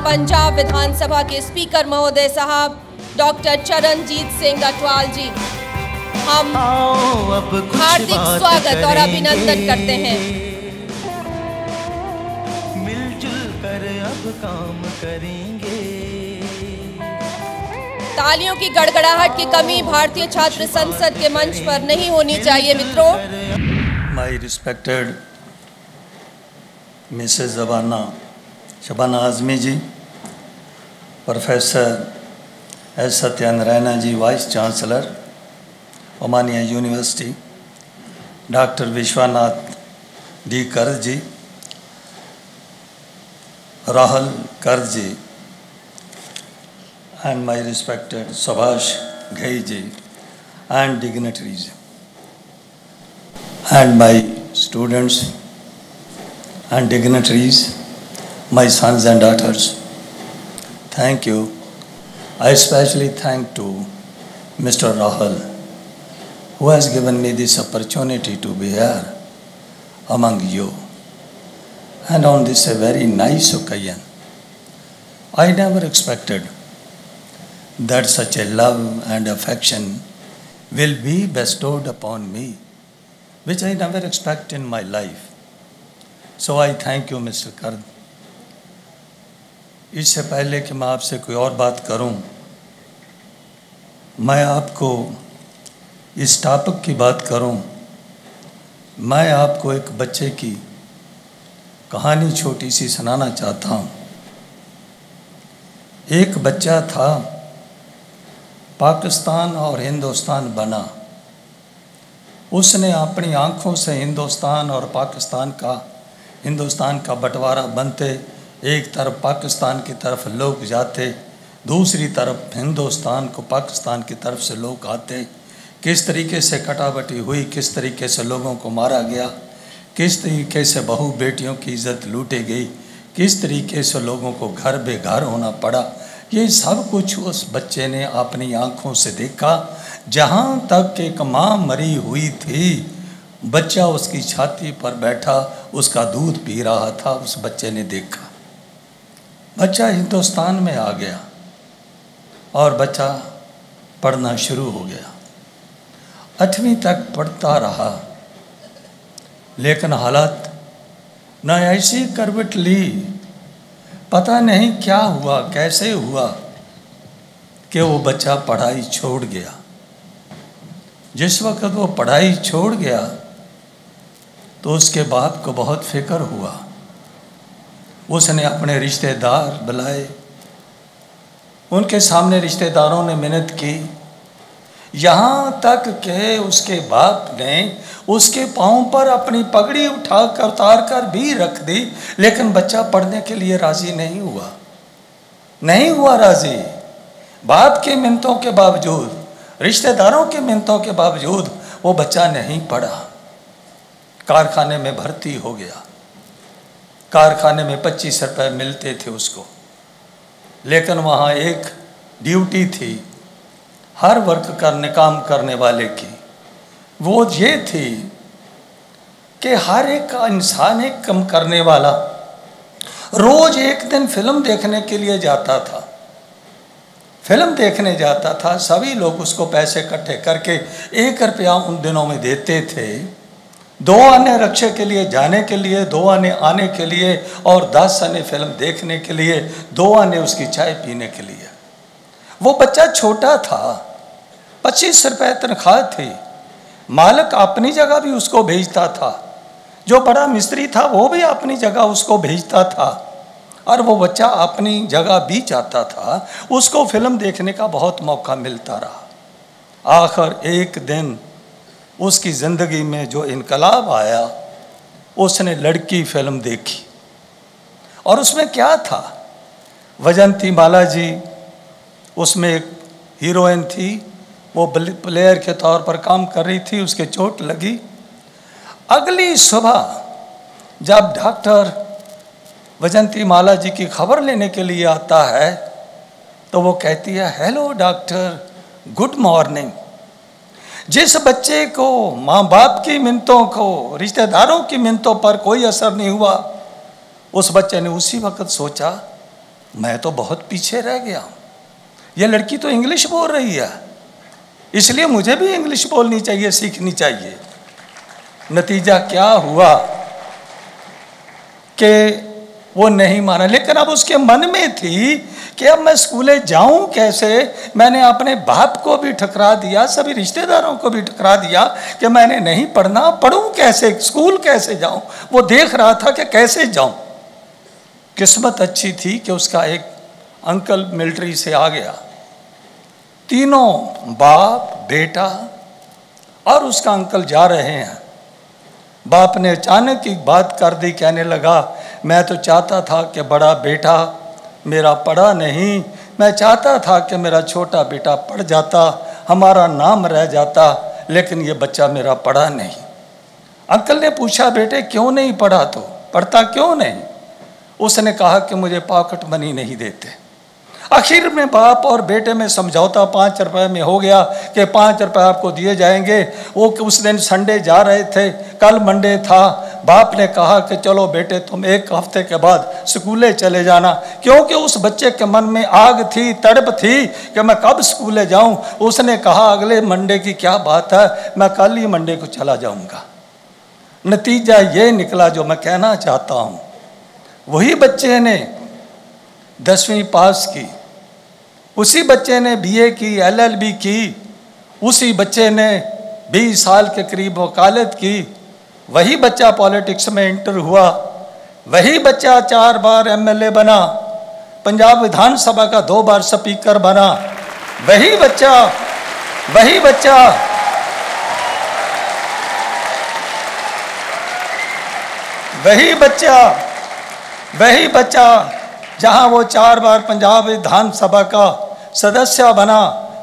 पंजाब विधानसभा के स्पीकर महोदय साहब डॉक्टर चरणजीत सिंह अटवाल जी, हम हार्दिक स्वागत और अभिनंदन करते हैं। मिलजुल कर अब काम करेंगे। तालियों की गड़गड़ाहट की कमी भारतीय छात्र संसद के मंच पर नहीं होनी चाहिए मित्रों। My respected Mrs Shabana Azmi ji, professor S Satyanarayana ji vice chancellor Osmania university, doctor Vishwanath D Karad ji, Rahul कर्ज जी, and my respected Subhash Ghai ji and dignitaries and my students and dignitaries, my sons and daughters, thank you. I especially thank to Mr. Rahul who has given me this opportunity to be here among you, and on this a very nice occasion. I never expected that such a love and affection will be bestowed upon me, which I never expect in my life. So I thank you, Mr. Kard. इससे पहले कि मैं आपसे कोई और बात करूं, मैं आपको इस टॉपिक की बात करूं, मैं आपको एक बच्चे की कहानी छोटी सी सुनाना चाहता हूं। एक बच्चा था, पाकिस्तान और हिंदुस्तान बना। उसने अपनी आँखों से हिंदुस्तान और हिंदुस्तान का बंटवारा बनते, एक तरफ पाकिस्तान की तरफ लोग जाते, दूसरी तरफ हिंदुस्तान को पाकिस्तान की तरफ से लोग आते। किस तरीके से कटाबटी हुई, किस तरीके से लोगों को मारा गया, किस तरीके से बहू बेटियों की इज्जत लूटी गई, किस तरीके से लोगों को घर बेघर होना पड़ा, ये सब कुछ उस बच्चे ने अपनी आँखों से देखा। जहाँ तक एक माँ मरी हुई थी, बच्चा उसकी छाती पर बैठा उसका दूध पी रहा था, उस बच्चे ने देखा। बच्चा हिंदुस्तान में आ गया और बच्चा पढ़ना शुरू हो गया। 8वीं तक पढ़ता रहा, लेकिन हालत न ऐसी करवट ली, पता नहीं क्या हुआ, कैसे हुआ कि वो बच्चा पढ़ाई छोड़ गया। जिस वक्त वो पढ़ाई छोड़ गया तो उसके बाप को बहुत फिक्र हुआ। उसने अपने रिश्तेदार बुलाए, उनके सामने रिश्तेदारों ने मिन्नत की, यहाँ तक कि उसके बाप ने उसके पाँव पर अपनी पगड़ी उतार कर भी रख दी, लेकिन बच्चा पढ़ने के लिए राज़ी नहीं हुआ राज़ी। बाप की मिन्नतों के बावजूद, रिश्तेदारों की मिन्नतों के बावजूद वो बच्चा नहीं पढ़ा। कारखाने में भर्ती हो गया। कारखाने में 25 रुपये मिलते थे उसको, लेकिन वहाँ एक ड्यूटी थी हर काम करने वाले की। वो ये थी कि हर एक इंसान, एक काम करने वाला, रोज एक दिन फिल्म देखने के लिए जाता था। फिल्म देखने जाता था, सभी लोग उसको पैसे इकट्ठे करके 1 रुपया उन दिनों में देते थे। 2 आने रिक्शे के लिए जाने के लिए, 2 आने आने के लिए, और 10 आने फिल्म देखने के लिए, 2 आने उसकी चाय पीने के लिए। वो बच्चा छोटा था, 25 रुपये तनख्वाह थी। मालिक अपनी जगह भी उसको भेजता था, जो बड़ा मिस्त्री था वो भी अपनी जगह उसको भेजता था, और वो बच्चा अपनी जगह भी जाता था। उसको फिल्म देखने का बहुत मौका मिलता रहा। आखिर एक दिन उसकी ज़िंदगी में जो इनकलाब आया, उसने लड़की फिल्म देखी, और उसमें क्या था, वैजयंती माला जी उसमें एक हीरोइन थी। वो प्लेयर के तौर पर काम कर रही थी, उसके चोट लगी। अगली सुबह जब डॉक्टर वैजयंती माला जी की खबर लेने के लिए आता है, तो वो कहती है, हेलो डॉक्टर, गुड मॉर्निंग। जिस बच्चे को माँ बाप की मिन्नतों को, रिश्तेदारों की मिन्नतों पर कोई असर नहीं हुआ, उस बच्चे ने उसी वक्त सोचा, मैं तो बहुत पीछे रह गया हूँ, ये लड़की तो इंग्लिश बोल रही है, इसलिए मुझे भी इंग्लिश बोलनी चाहिए, सीखनी चाहिए। नतीजा क्या हुआ कि वो नहीं माना, लेकिन अब उसके मन में थी कि अब मैं स्कूले जाऊं कैसे। मैंने अपने बाप को भी ठकरा दिया, सभी रिश्तेदारों को भी ठकरा दिया कि मैंने नहीं पढ़ना, पढ़ूं कैसे, स्कूल कैसे जाऊं। वो देख रहा था कि कैसे जाऊं। किस्मत अच्छी थी कि उसका एक अंकल मिलिट्री से आ गया। तीनों बाप, बेटा और उसका अंकल जा रहे हैं। बाप ने अचानक एक बात कर दी, कहने लगा, मैं तो चाहता था कि बड़ा बेटा मेरा पढ़ा नहीं, मैं चाहता था कि मेरा छोटा बेटा पढ़ जाता, हमारा नाम रह जाता, लेकिन ये बच्चा मेरा पढ़ा नहीं। अंकल ने पूछा, बेटे क्यों नहीं पढ़ा, तो पढ़ता क्यों नहीं? उसने कहा कि मुझे पॉकेट मनी नहीं देते। आखिर में बाप और बेटे में समझौता 5 रुपए में हो गया कि 5 रुपए आपको दिए जाएंगे। वो उस दिन संडे जा रहे थे, कल मंडे था। बाप ने कहा कि चलो बेटे तुम 1 हफ्ते के बाद स्कूले चले जाना, क्योंकि उस बच्चे के मन में आग थी, तड़प थी कि मैं कब स्कूले जाऊं। उसने कहा, अगले मंडे की क्या बात है, मैं कल ही मंडे को चला जाऊंगा। नतीजा ये निकला जो मैं कहना चाहता हूं। वही बच्चे ने 10वीं पास की, उसी बच्चे ने BA की, LLB की, उसी बच्चे ने 20 साल के करीब वकालत की, वही बच्चा पॉलिटिक्स में इंटर हुआ, वही बच्चा 4 बार MLA बना, पंजाब विधानसभा का 2 बार स्पीकर बना, वही बच्चा जहां वो 4 बार पंजाब विधानसभा का सदस्य बना,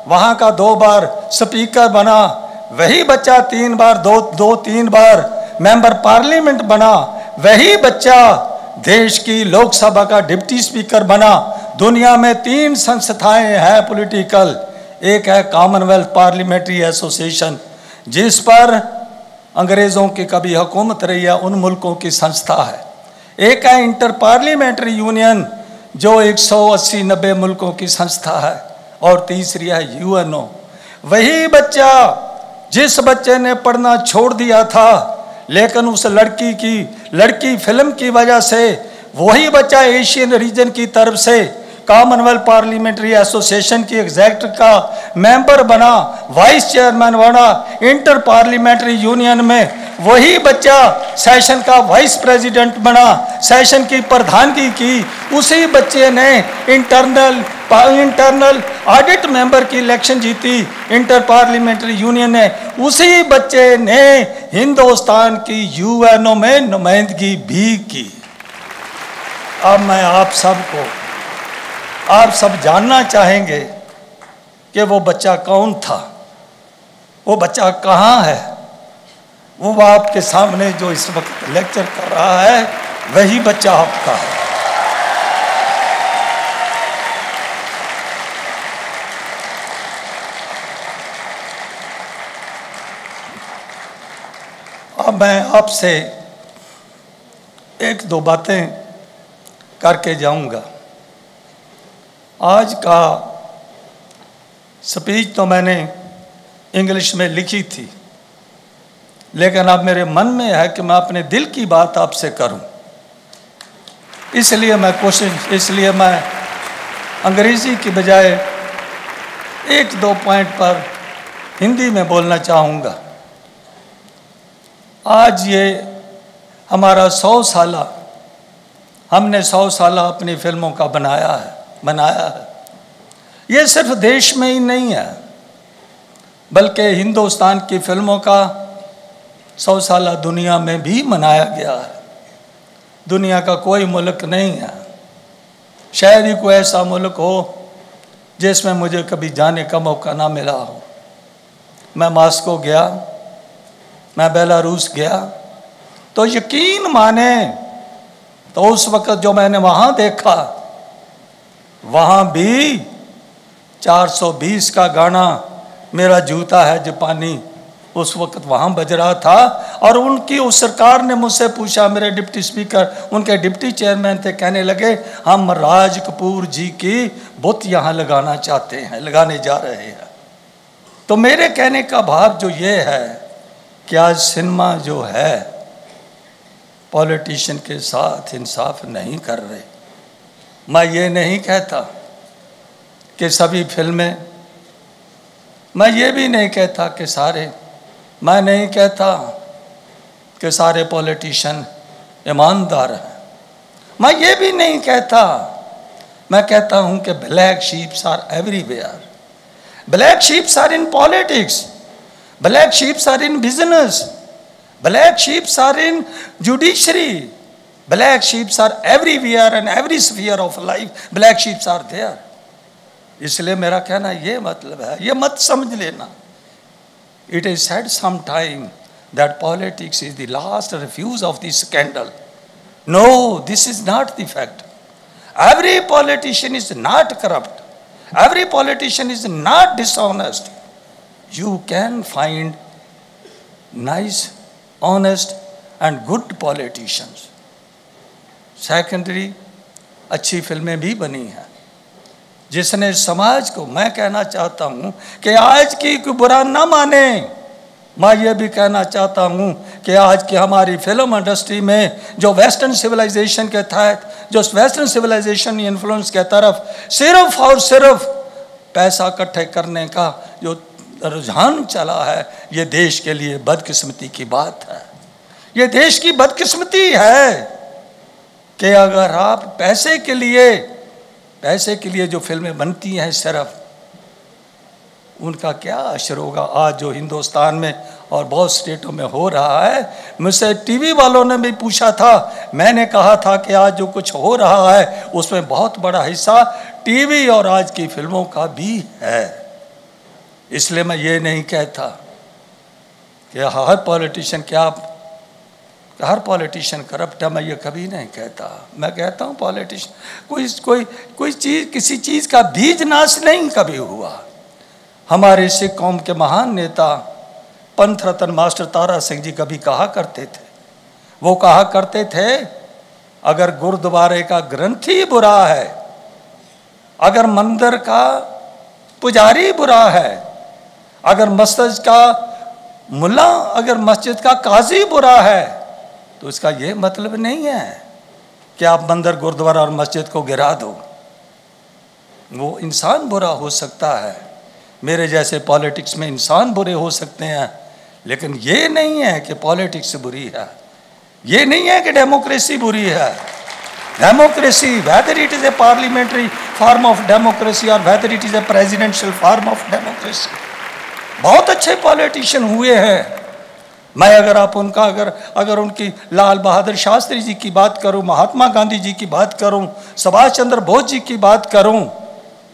वहां का 2 बार स्पीकर बना, वही बच्चा 3 बार मेंबर पार्लियामेंट बना, वही बच्चा देश की लोकसभा का डिप्टी स्पीकर बना। दुनिया में 3 संस्थाएं हैं पॉलिटिकल, एक है कॉमनवेल्थ पार्लियामेंट्री एसोसिएशन, जिस पर अंग्रेजों की कभी हुकूमत रही है, उन मुल्कों की संस्था है। एक है इंटर पार्लियामेंट्री यूनियन, जो 180-90 मुल्कों की संस्था है, और तीसरी है UNO। वही बच्चा, जिस बच्चे ने पढ़ना छोड़ दिया था, लेकिन उस लड़की फिल्म की वजह से वही बच्चा एशियन रीजन की तरफ से कॉमनवेल्थ पार्लियामेंट्री एसोसिएशन की एग्जेक्टिव का मेंबर बना, वाइस चेयरमैन बना। इंटर पार्लियामेंट्री यूनियन में वही बच्चा सेशन का वाइस प्रेसिडेंट बना, सेशन की प्रधानगी की। उसी बच्चे ने इंटरनल ऑडिट मेंबर की इलेक्शन जीती इंटर पार्लियामेंट्री यूनियन ने। उसी बच्चे ने हिंदुस्तान की UNO में नुमाइंदगी भी की। अब मैं आप सब जानना चाहेंगे कि वो बच्चा कौन था, वो बच्चा कहाँ है। वो आपके सामने जो इस वक्त लेक्चर कर रहा है, वही बच्चा आपका है। अब मैं आपसे 1-2 बातें करके जाऊंगा। आज का स्पीच तो मैंने इंग्लिश में लिखी थी, लेकिन अब मेरे मन में है कि मैं अपने दिल की बात आपसे करूं। इसलिए मैं अंग्रेजी की बजाय 1-2 पॉइंट पर हिंदी में बोलना चाहूँगा। आज ये हमारा 100 साला, हमने 100 साला अपनी फिल्मों का बनाया है। ये सिर्फ देश में ही नहीं है, बल्कि हिंदुस्तान की फिल्मों का 100 साला दुनिया में भी मनाया गया है। दुनिया का कोई मुल्क नहीं है, शायद ही कोई ऐसा मुल्क हो जिसमें मुझे कभी जाने का मौका ना मिला हो। मैं मॉस्को गया, मैं बेलारूस गया, तो यकीन माने तो उस वक्त जो मैंने वहाँ देखा, वहाँ भी 420 का गाना मेरा जूता है जापानी, उस वक्त वहाँ बज रहा था। और उनकी उस सरकार ने मुझसे पूछा, मेरे डिप्टी स्पीकर उनके डिप्टी चेयरमैन थे, कहने लगे हम राज कपूर जी की बुत यहाँ लगाना चाहते हैं, लगाने जा रहे हैं। तो मेरे कहने का भाव जो ये है कि आज सिनेमा जो है पॉलिटिशियन के साथ इंसाफ नहीं कर रहे। मैं ये नहीं कहता कि सभी फिल्में, मैं ये भी नहीं कहता कि सारे, मैं नहीं कहता कि सारे पॉलिटिशियन ईमानदार हैं, मैं ये भी नहीं कहता। मैं कहता हूं कि black sheeps are everywhere. Black sheeps are in politics, black sheeps are in business, black sheeps are in judiciary, black sheeps are everywhere and every sphere of life, black sheeps are there. इसलिए मेरा कहना ये मतलब है, ये मत समझ लेना। It is said some time that politics is the last refuge of the scandal. No, this is not the fact. Every politician is not corrupt, every politician is not dishonest. You can find nice, honest and good politicians. Secondary, अच्छी फिल्में भी बनी हैं जिसने समाज को, मैं कहना चाहता हूं कि आज की कोई बुरा ना माने। मैं ये भी कहना चाहता हूं कि आज की हमारी फिल्म इंडस्ट्री में जो वेस्टर्न सिविलाइजेशन के तहत, जो वेस्टर्न सिविलाइजेशन इन्फ्लुएंस के तरफ सिर्फ और सिर्फ पैसा इकट्ठे करने का जो रुझान चला है, ये देश के लिए बदकिस्मती की बात है। ये देश की बदकिस्मती है कि अगर आप पैसे के लिए जो फिल्में बनती हैं, सिर्फ उनका क्या असर होगा आज जो हिंदुस्तान में और बहुत स्टेटों में हो रहा है। मुझसे टीवी वालों ने भी पूछा था, मैंने कहा था कि आज जो कुछ हो रहा है उसमें बहुत बड़ा हिस्सा टीवी और आज की फिल्मों का भी है। इसलिए मैं ये नहीं कहता कि हर पॉलिटिशियन करप्ट है, मैं ये कभी नहीं कहता। मैं कहता हूँ पॉलिटिशियन कोई चीज़, किसी चीज़ का बीज नाश नहीं कभी हुआ। हमारे सिख कौम के महान नेता पंथ रत्न मास्टर तारा सिंह जी कभी कहा करते थे, वो कहा करते थे, अगर गुरुद्वारे का ग्रंथी बुरा है, अगर मंदिर का पुजारी बुरा है, अगर मस्जिद का मुल्ला, अगर मस्जिद का काजी बुरा है, तो इसका ये मतलब नहीं है कि आप मंदिर, गुरुद्वारा और मस्जिद को गिरा दो। वो इंसान बुरा हो सकता है, मेरे जैसे पॉलिटिक्स में इंसान बुरे हो सकते हैं, लेकिन ये नहीं है कि पॉलिटिक्स बुरी है, ये नहीं है कि डेमोक्रेसी बुरी है। Democracy, whether it is a parliamentary form of democracy और whether it is a presidential form of democracy, बहुत अच्छे पॉलिटिशियन हुए हैं। मैं अगर उनकी लाल बहादुर शास्त्री जी की बात करूं, महात्मा गांधी जी की बात करूं, सुभाष चंद्र बोस जी की बात करूं,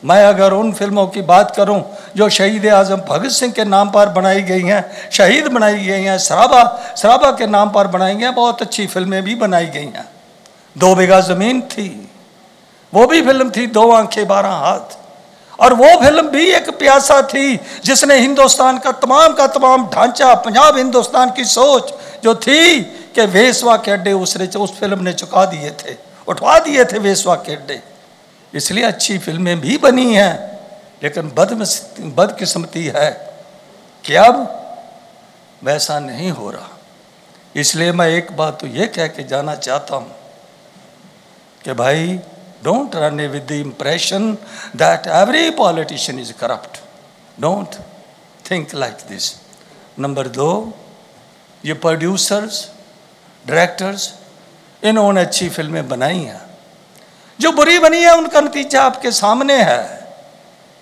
मैं अगर उन फिल्मों की बात करूं जो शहीद आजम भगत सिंह के नाम पर बनाई गई हैं, शहीद बनाई गई हैं, सराबा के नाम पर बनाई गई हैं, बहुत अच्छी फिल्में भी बनाई गई हैं। 2 बीघा ज़मीन थी, वो भी फिल्म थी, 2 आंखें 12 हाथ, और वो फिल्म भी एक प्यासा थी जिसने हिंदुस्तान का तमाम ढांचा, पंजाब हिंदुस्तान की सोच जो थी कि वेसवा के अड्डे उस फिल्म ने चुका दिए थे, उठवा दिए थे वेसवा के अड्डे। इसलिए अच्छी फिल्में भी बनी हैं, लेकिन बदकिस्मती है कि अब वैसा नहीं हो रहा। इसलिए मैं एक बात तो ये कह के जाना चाहता हूँ कि भाई, don't run away with the impression that every politician is corrupt. Don't think like this. Number 2, ये प्रोड्यूसर्स, डायरेक्टर्स, इन्होंने अच्छी फिल्में बनाई हैं, जो बुरी बनी है उनका नतीजा आपके सामने है।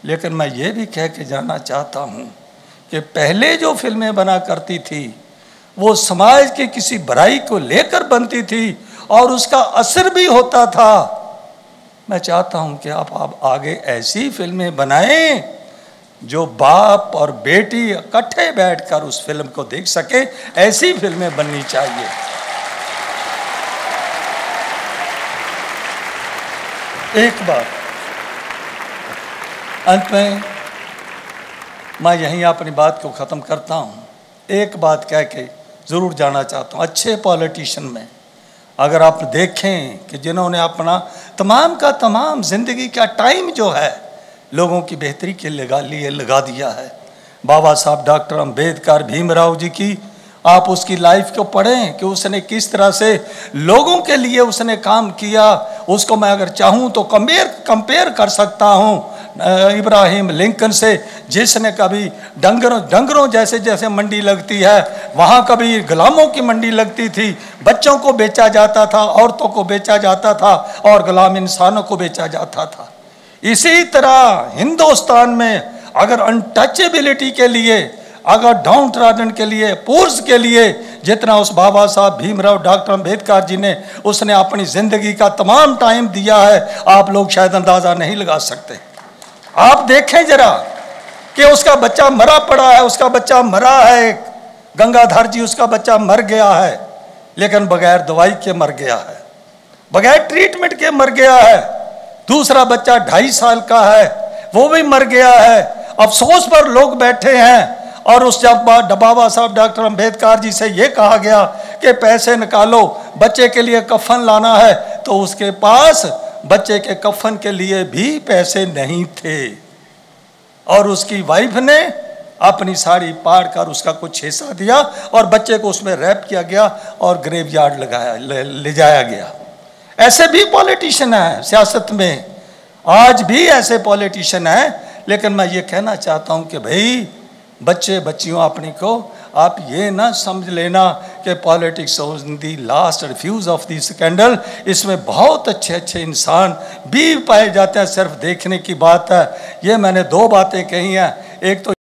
लेकिन मैं ये भी कह के जाना चाहता हूँ कि पहले जो फिल्में बना करती थी वो समाज के किसी बुराई को लेकर बनती थी और उसका असर भी होता था। मैं चाहता हूं कि आप आगे ऐसी फिल्में बनाएं जो बाप और बेटी इकट्ठे बैठकर उस फिल्म को देख सके, ऐसी फिल्में बननी चाहिए। एक बात अंत में मैं यहीं अपनी बात को ख़त्म करता हूं। एक बात कह के ज़रूर जाना चाहता हूँ। अच्छे पॉलिटिशियन में अगर आप देखें कि जिन्होंने अपना तमाम का तमाम ज़िंदगी का टाइम जो है लोगों की बेहतरी के लिए लगा दिया है। बाबा साहब डॉक्टर अम्बेडकर भीमराव जी की आप उसकी लाइफ को पढ़ें कि उसने किस तरह से लोगों के लिए उसने काम किया। उसको मैं अगर चाहूँ तो कंपेयर कर सकता हूँ इब्राहिम लिंकन से, जिसने कभी डंगरों जैसे जैसे मंडी लगती है वहाँ कभी गुलामों की मंडी लगती थी, बच्चों को बेचा जाता था, औरतों को बेचा जाता था और गुलाम इंसानों को बेचा जाता था। इसी तरह हिंदुस्तान में अगर अनटचेबिलिटी के लिए, अगर डाउन ट्रॉडन के लिए, पुअर्स के लिए जितना उस बाबा साहब भीमराव डॉक्टर अम्बेडकर जी ने उसने अपनी ज़िंदगी का तमाम टाइम दिया है, आप लोग शायद अंदाज़ा नहीं लगा सकते। आप देखें जरा कि उसका बच्चा मरा पड़ा है, उसका बच्चा मरा है, गंगाधर जी उसका बच्चा मर गया है, लेकिन बगैर दवाई के मर गया है, बगैर ट्रीटमेंट के मर गया है। दूसरा बच्चा 2.5 साल का है, वो भी मर गया है। अफसोस पर लोग बैठे हैं। और उस जब बाबा साहब डॉक्टर अम्बेडकर जी से ये कहा गया कि पैसे निकालो, बच्चे के लिए कफन लाना है, तो उसके पास बच्चे के कफन के लिए भी पैसे नहीं थे और उसकी वाइफ ने अपनी साड़ी पाड़ कर उसका कुछ हिस्सा दिया और बच्चे को उसमें रैप किया गया और ग्रेवयार्ड ले जाया गया। ऐसे भी पॉलिटिशियन हैं सियासत में, आज भी ऐसे पॉलिटिशियन हैं। लेकिन मैं ये कहना चाहता हूँ कि भाई बच्चे बच्चियों अपनी को आप ये ना समझ लेना कि politics in the last refuge of the scandal. इसमें बहुत अच्छे अच्छे इंसान भी पाए जाते हैं, सिर्फ देखने की बात है। ये मैंने 2 बातें कही हैं। एक तो